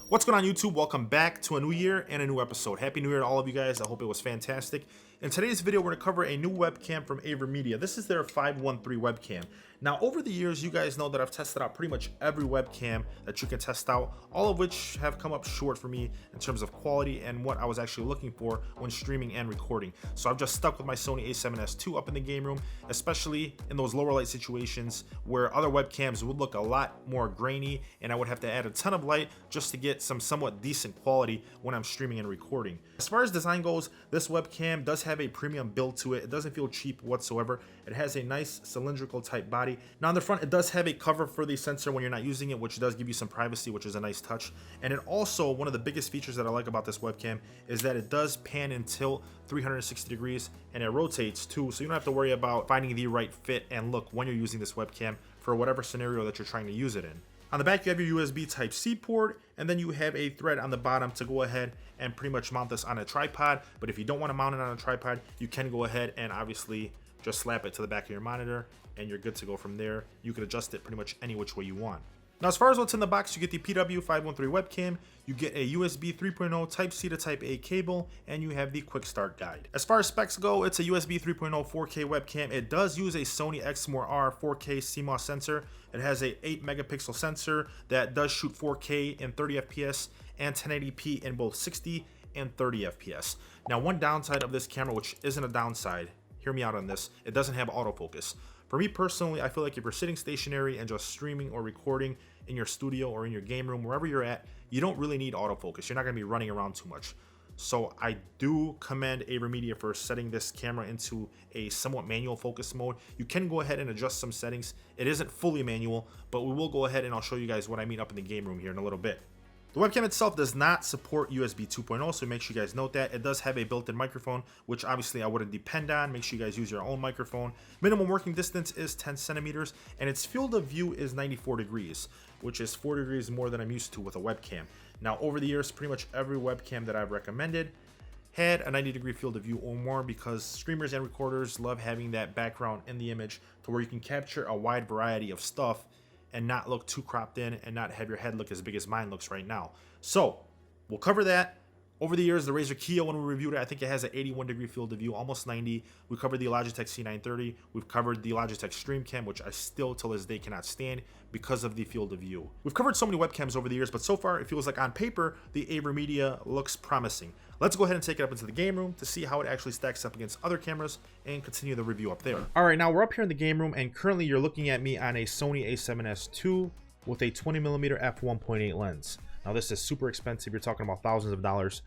What's going on, YouTube? Welcome back to a new year and a new episode. Happy New Year to all of you guys. I hope it was fantastic. In today's video, we're going to cover a new webcam from Avermedia. This is their 513 webcam. Now, over the years, you guys know that I've tested out pretty much every webcam that you can test out, all of which have come up short for me in terms of quality and what I was actually looking for when streaming and recording. So I've just stuck with my Sony a7S II up in the game room, especially in those lower light situations where other webcams would look a lot more grainy and I would have to add a ton of light just to get some somewhat decent quality when I'm streaming and recording. As far as design goes, this webcam does have a premium build to it. It doesn't feel cheap whatsoever. It has a nice cylindrical type body. Now on the front, it does have a cover for the sensor when you're not using it, which does give you some privacy, which is a nice touch. And it also, one of the biggest features that I like about this webcam is that it does pan and tilt 360 degrees and it rotates too, so you don't have to worry about finding the right fit and look when you're using this webcam for whatever scenario that you're trying to use it in. On the back, you have your USB Type-C port, and then you have a thread on the bottom to go ahead and pretty much mount this on a tripod. But if you don't want to mount it on a tripod, you can go ahead and obviously just slap it to the back of your monitor, and you're good to go from there. You can adjust it pretty much any which way you want. Now, as far as what's in the box, you get the pw513 webcam, you get a USB 3.0 Type-C to Type-A cable, and you have the quick start guide. As far as specs go, it's a USB 3.0 4K webcam. It does use a Sony Exmor-R 4K CMOS sensor. It has a 8 megapixel sensor that does shoot 4K in 30 FPS and 1080p in both 60 and 30 FPS. Now, one downside of this camera, which isn't a downside, hear me out on this, it doesn't have autofocus. For me personally, I feel like if you're sitting stationary and just streaming or recording in your studio or in your game room, wherever you're at, you don't really need autofocus. You're not going to be running around too much. So I do commend Avermedia for setting this camera into a somewhat manual focus mode. You can go ahead and adjust some settings. It isn't fully manual, but we will go ahead and I'll show you guys what I mean up in the game room here in a little bit. The webcam itself does not support USB 2.0, so make sure you guys note that. It does have a built-in microphone, which obviously I wouldn't depend on. Make sure you guys use your own microphone. Minimum working distance is 10 centimeters, and its field of view is 94 degrees, which is 4 degrees more than I'm used to with a webcam. Now, over the years, pretty much every webcam that I've recommended had a 90-degree field of view or more because streamers and recorders love having that background in the image to where you can capture a wide variety of stuff and not look too cropped in and not have your head look as big as mine looks right now. So we'll cover that. Over the years, the Razer Kiyo, when we reviewed it, I think it has an 81-degree field of view, almost 90. We covered the Logitech C930. We've covered the Logitech StreamCam, which I still till this day cannot stand because of the field of view. We've covered so many webcams over the years, but so far it feels like on paper, the Avermedia looks promising. Let's go ahead and take it up into the game room to see how it actually stacks up against other cameras and continue the review up there. All right, now we're up here in the game room, and currently you're looking at me on a Sony a7S II with a 20mm f1.8 lens. Now this is super expensive. You're talking about thousands of dollars.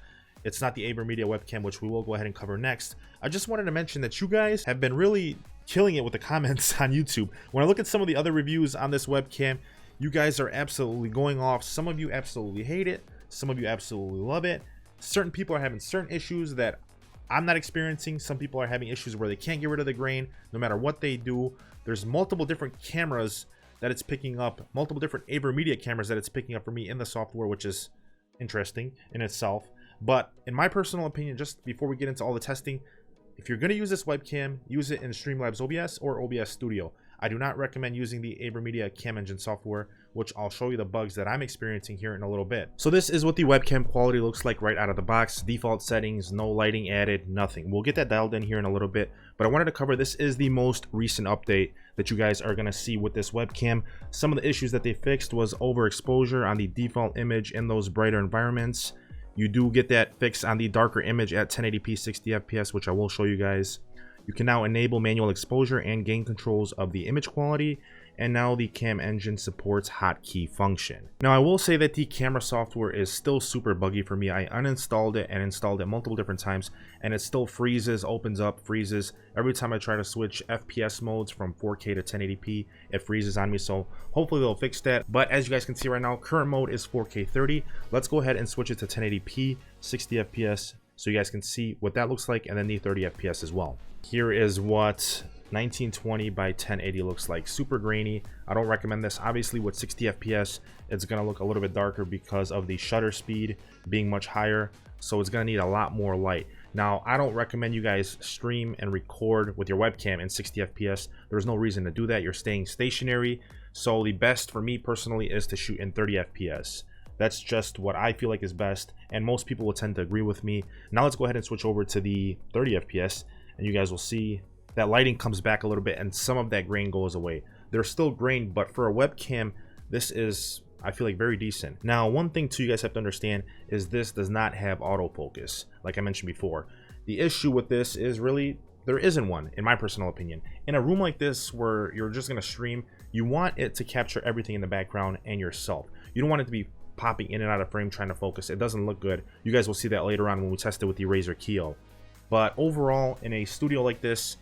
It's not the Avermedia webcam, which we will go ahead and cover next. I just wanted to mention that you guys have been really killing it with the comments on YouTube. When I look at some of the other reviews on this webcam, you guys are absolutely going off. Some of you absolutely hate it. Some of you absolutely love it. Certain people are having certain issues that I'm not experiencing. Some people are having issues where they can't get rid of the grain no matter what they do. There's multiple different cameras that it's picking up, multiple different Avermedia cameras that it's picking up for me in the software, which is interesting in itself. But in my personal opinion, just before we get into all the testing, if you're going to use this webcam, use it in Streamlabs OBS or OBS Studio. I do not recommend using the Avermedia Cam Engine software, which I'll show you the bugs that I'm experiencing here in a little bit. So this is what the webcam quality looks like right out of the box. Default settings, no lighting added, nothing. We'll get that dialed in here in a little bit, but I wanted to cover this is the most recent update that you guys are going to see with this webcam. Some of the issues that they fixed was overexposure on the default image in those brighter environments. You do get that fix on the darker image at 1080p 60 FPS, which I will show you guys. You can now enable manual exposure and gain controls of the image quality, and now the cam engine supports hotkey function. Now I will say that the camera software is still super buggy for me. I uninstalled it and installed it multiple different times, and it still freezes, opens up, freezes. Every time I try to switch FPS modes from 4K to 1080p, it freezes on me, so hopefully they'll fix that. But as you guys can see right now, current mode is 4K 30. Let's go ahead and switch it to 1080p 60 FPS so you guys can see what that looks like, and then the 30 FPS as well. Here is what 1920 by 1080 looks like. Super grainy. I don't recommend this. Obviously with 60 FPS, it's going to look a little bit darker because of the shutter speed being much higher, so it's going to need a lot more light. Now, I don't recommend you guys stream and record with your webcam in 60 FPS. There's no reason to do that. You're staying stationary. So the best for me personally is to shoot in 30 FPS. That's just what I feel like is best, and most people will tend to agree with me. Now let's go ahead and switch over to the 30 FPS, and you guys will see that lighting comes back a little bit and some of that grain goes away. There's still grain, but for a webcam, this is, I feel like, very decent. Now, one thing too you guys have to understand is this does not have autofocus, like I mentioned before. The issue with this is really, there isn't one, in my personal opinion. In a room like this where you're just gonna stream, you want it to capture everything in the background and yourself. You don't want it to be popping in and out of frame trying to focus. It doesn't look good. You guys will see that later on when we test it with the Razer Keo. But overall, in a studio like this,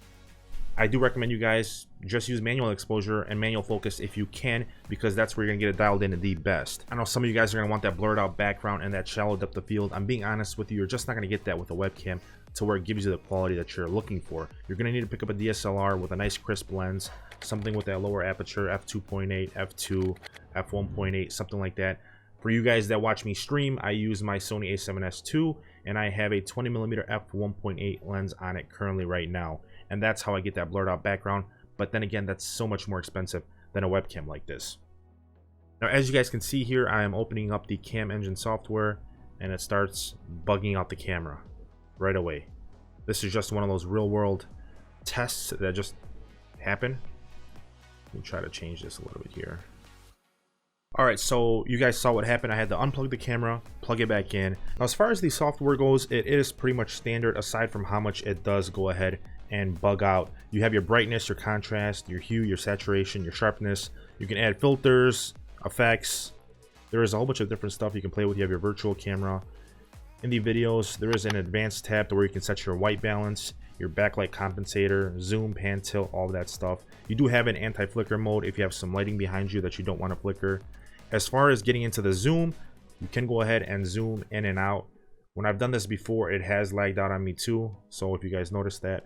I do recommend you guys just use manual exposure and manual focus if you can, because that's where you're gonna get it dialed in the best. I know some of you guys are gonna want that blurred out background and that shallow depth of field. I'm being honest with you, you're just not gonna get that with a webcam to where it gives you the quality that you're looking for. You're gonna need to pick up a DSLR with a nice crisp lens, something with that lower aperture, f2.8, f2, f1.8, something like that. For you guys that watch me stream, I use my Sony a7S II, and I have a 20mm f1.8 lens on it currently right now, and that's how I get that blurred out background. But then again, that's so much more expensive than a webcam like this. Now, as you guys can see here, I am opening up the Cam Engine software, and it starts bugging out the camera right away. This is just one of those real world tests that just happen. Let me try to change this a little bit here. Alright, so you guys saw what happened. I had to unplug the camera, plug it back in. Now, as far as the software goes, it is pretty much standard, aside from how much it does go ahead and bug out. You have your brightness, your contrast, your hue, your saturation, your sharpness. You can add filters, effects. There is a whole bunch of different stuff you can play with. You have your virtual camera. In the videos, there is an advanced tab to where you can set your white balance, your backlight compensator, zoom, pan, tilt, all of that stuff. You do have an anti-flicker mode if you have some lighting behind you that you don't want to flicker. As far as getting into the zoom, you can go ahead and zoom in and out. When I've done this before, it has lagged out on me too. So if you guys notice that,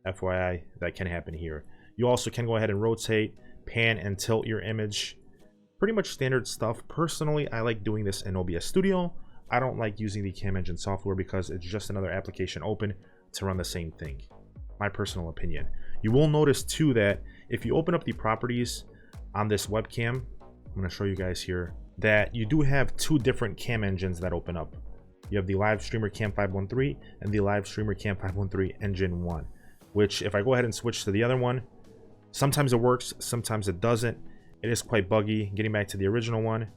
FYI, that can happen here. You also can go ahead and rotate, pan, and tilt your image. Pretty much standard stuff. Personally, I like doing this in OBS Studio. I don't like using the Cam Engine software because it's just another application open to run the same thing. My personal opinion. You will notice too that if you open up the properties on this webcam, I'm going to show you guys here that you do have two different cam engines that open up. You have the Live Streamer Cam 513 and the Live Streamer Cam 513 Engine 1, which if I go ahead and switch to the other one, sometimes it works, sometimes it doesn't. It is quite buggy. Getting back to the original one,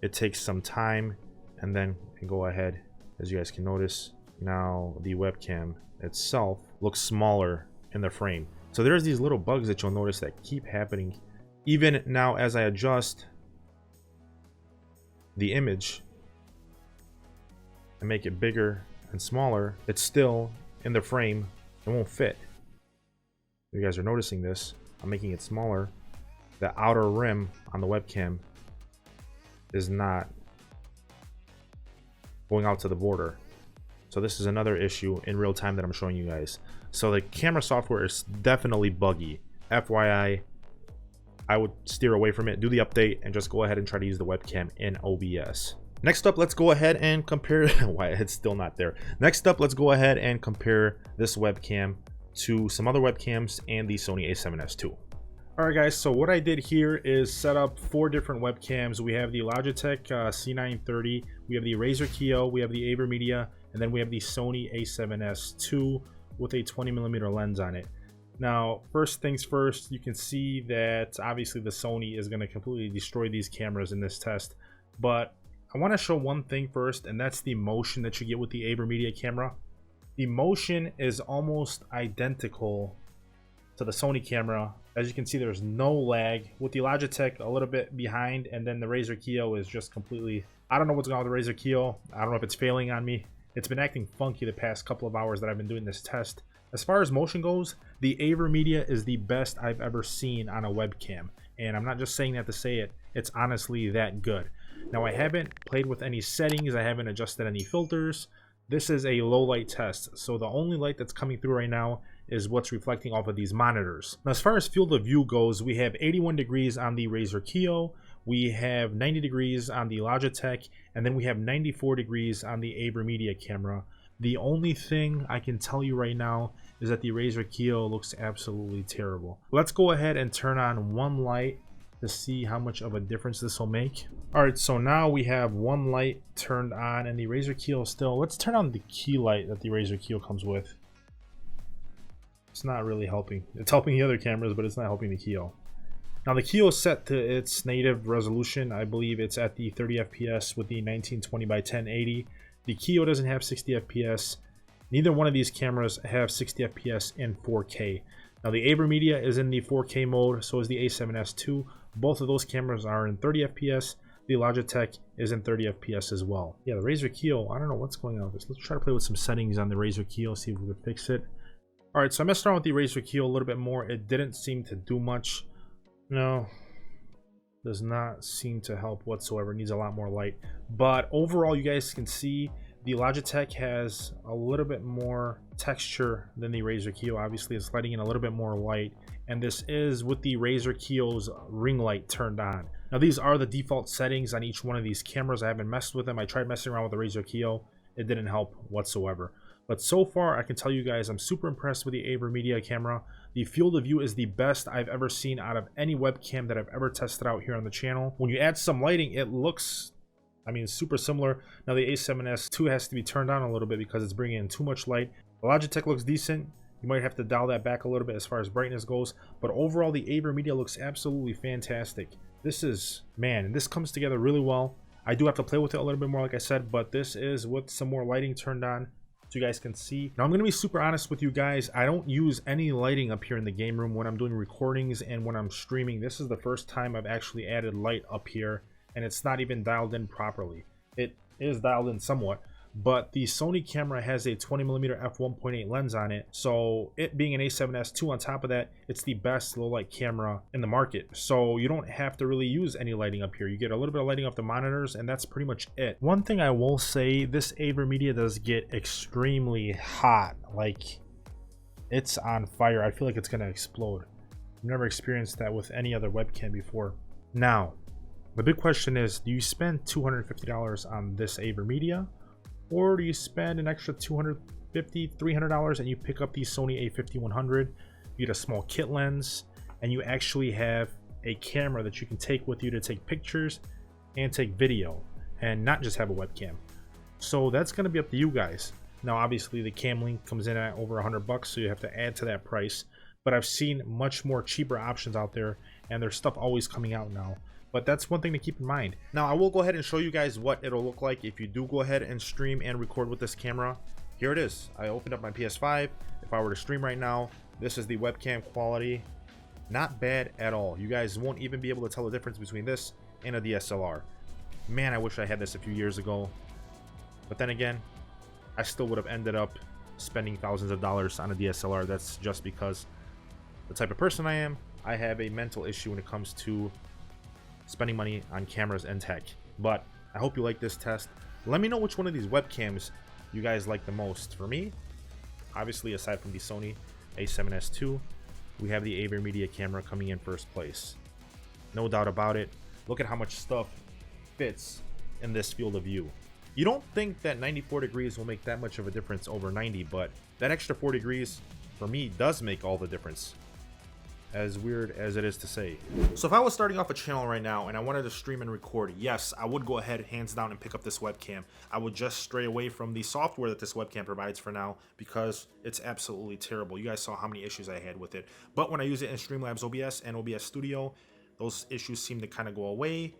it takes some time, and then go ahead, as you guys can notice, now the webcam itself looks smaller in the frame. So there's these little bugs that you'll notice that keep happening. Even now, as I adjust the image and make it bigger and smaller, it's still in the frame. It won't fit. You guys are noticing this. I'm making it smaller. The outer rim on the webcam is not going out to the border. So this is another issue in real time that I'm showing you guys. So the camera software is definitely buggy. FYI, I would steer away from it, do the update, and just go ahead and try to use the webcam in OBS. Next up, let's go ahead and compare why it's still not there. Next up, let's go ahead and compare this webcam to some other webcams and the Sony a7S II. Alright guys, so what I did here is set up 4 different webcams. We have the Logitech C930, we have the Razer Keo, we have the Avermedia, and then we have the Sony a7S II with a 20mm lens on it. Now, first things first, you can see that obviously the Sony is going to completely destroy these cameras in this test, but I want to show one thing first, and that's the motion that you get with the Avermedia camera. The motion is almost identical to the Sony camera. As you can see, there's no lag. With the Logitech a little bit behind, and then the Razer Keo is just completely, I don't know what's going on with the Razer Keo. I don't know if it's failing on me. It's been acting funky the past couple of hours that I've been doing this test. As far as motion goes, the Avermedia is the best I've ever seen on a webcam, and I'm not just saying that to say it. It's honestly that good. Now, I haven't played with any settings, I haven't adjusted any filters. This is a low light test, so the only light that's coming through right now is what's reflecting off of these monitors. Now, as far as field of view goes, we have 81 degrees on the Razer Keo, we have 90 degrees on the Logitech, and then we have 94 degrees on the Avermedia camera. The only thing I can tell you right now is that the Razer Keo looks absolutely terrible. Let's go ahead and turn on one light to see how much of a difference this will make. All right, so now we have one light turned on and the Razor Keel still. Let's turn on the key light that the Razor Keel comes with. It's not really helping. It's helping the other cameras, but it's not helping the Keel. Now the Keel is set to its native resolution. I believe it's at the 30 FPS with the 1920 by 1080. The Keel doesn't have 60 FPS. Neither one of these cameras have 60 FPS in 4K. Now the Avermedia is in the 4K mode, so is the A7S II. Both of those cameras are in 30 FPS. The Logitech is in 30 FPS as well. Yeah, the Razor Keel, I don't know what's going on with this. Let's try to play with some settings on the Razor Keel, see if we can fix it. Alright, so I messed around with the Razor Keel a little bit more. It didn't seem to do much. No, does not seem to help whatsoever. It needs a lot more light. But overall, you guys can see the Logitech has a little bit more texture than the Razor Keel. Obviously, it's letting in a little bit more light. And this is with the Razor Keel's ring light turned on. Now, these are the default settings on each one of these cameras. I haven't messed with them. I tried messing around with the Razor Keel. It didn't help whatsoever. But so far, I can tell you guys, I'm super impressed with the Avermedia camera. The field of view is the best I've ever seen out of any webcam that I've ever tested out here on the channel. When you add some lighting, it looks, I mean, super similar. Now the A7S II has to be turned on a little bit because it's bringing in too much light. The Logitech looks decent. You might have to dial that back a little bit as far as brightness goes. But overall, the Avermedia looks absolutely fantastic. This is, man, this comes together really well. I do have to play with it a little bit more, like I said, but this is with some more lighting turned on, so you guys can see. Now I'm going to be super honest with you guys. I don't use any lighting up here in the game room when I'm doing recordings and when I'm streaming. This is the first time I've actually added light up here, and it's not even dialed in properly. It is dialed in somewhat, but the Sony camera has a 20mm f1.8 lens on it, so it being an A7S II on top of that, it's the best low light camera in the market, so you don't have to really use any lighting up here. You get a little bit of lighting off the monitors, and that's pretty much it. One thing I will say, this Avermedia does get extremely hot. Like, it's on fire. I feel like it's gonna explode. I've never experienced that with any other webcam before. Now the big question is, do you spend $250 on this Avermedia, or do you spend an extra $250, $300 and you pick up the Sony a5100, you get a small kit lens, and you actually have a camera that you can take with you to take pictures and take video, and not just have a webcam? So that's going to be up to you guys. Now obviously the cam link comes in at over $100, so you have to add to that price, but I've seen much more cheaper options out there, and there's stuff always coming out now. But that's one thing to keep in mind. Now I will go ahead and show you guys what it'll look like if you do go ahead and stream and record with this camera. Here it is. I opened up my PS5. If I were to stream right now, this is the webcam quality. Not bad at all. You guys won't even be able to tell the difference between this and a DSLR. Man, I wish I had this a few years ago. But then again, I still would have ended up spending thousands of dollars on a DSLR. That's just because the type of person I am. I have a mental issue when it comes to spending money on cameras and tech. But I hope you like this test. Let me know which one of these webcams you guys like the most. For me, obviously, aside from the Sony a7S II, we have the Avermedia camera coming in first place. No doubt about it. Look at how much stuff fits in this field of view. You don't think that 94 degrees will make that much of a difference over 90, but that extra 4 degrees for me does make all the difference. As weird as it is to say. So if I was starting off a channel right now and I wanted to stream and record, yes, I would go ahead hands down and pick up this webcam. I would just stray away from the software that this webcam provides for now, because it's absolutely terrible. You guys saw how many issues I had with it. But when I use it in Streamlabs OBS and OBS Studio, those issues seem to kind of go away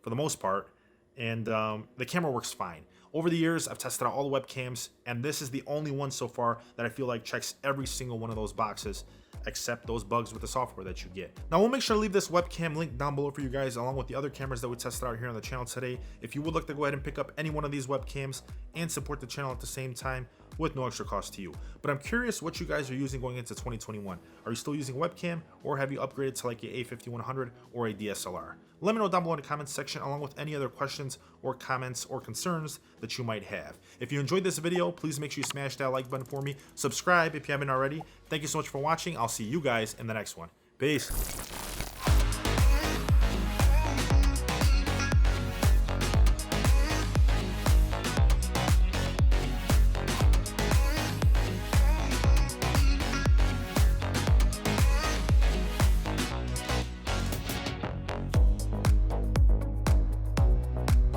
for the most part, and the camera works fine. Over the years, I've tested out all the webcams, and this is the only one so far that I feel like checks every single one of those boxes, except those bugs with the software that you get. Now we'll make sure to leave this webcam link down below for you guys, along with the other cameras that we tested out here on the channel today. If you would like to go ahead and pick up any one of these webcams and support the channel at the same time with no extra cost to you. But I'm curious what you guys are using going into 2021. Are you still using webcam, or have you upgraded to like a a5100 or a DSLR? Let me know down below in the comments section, along with any other questions or comments or concerns that you might have. If you enjoyed this video, please make sure you smash that like button for me. Subscribe if you haven't already. Thank you so much for watching. I'll see you guys in the next one. Peace.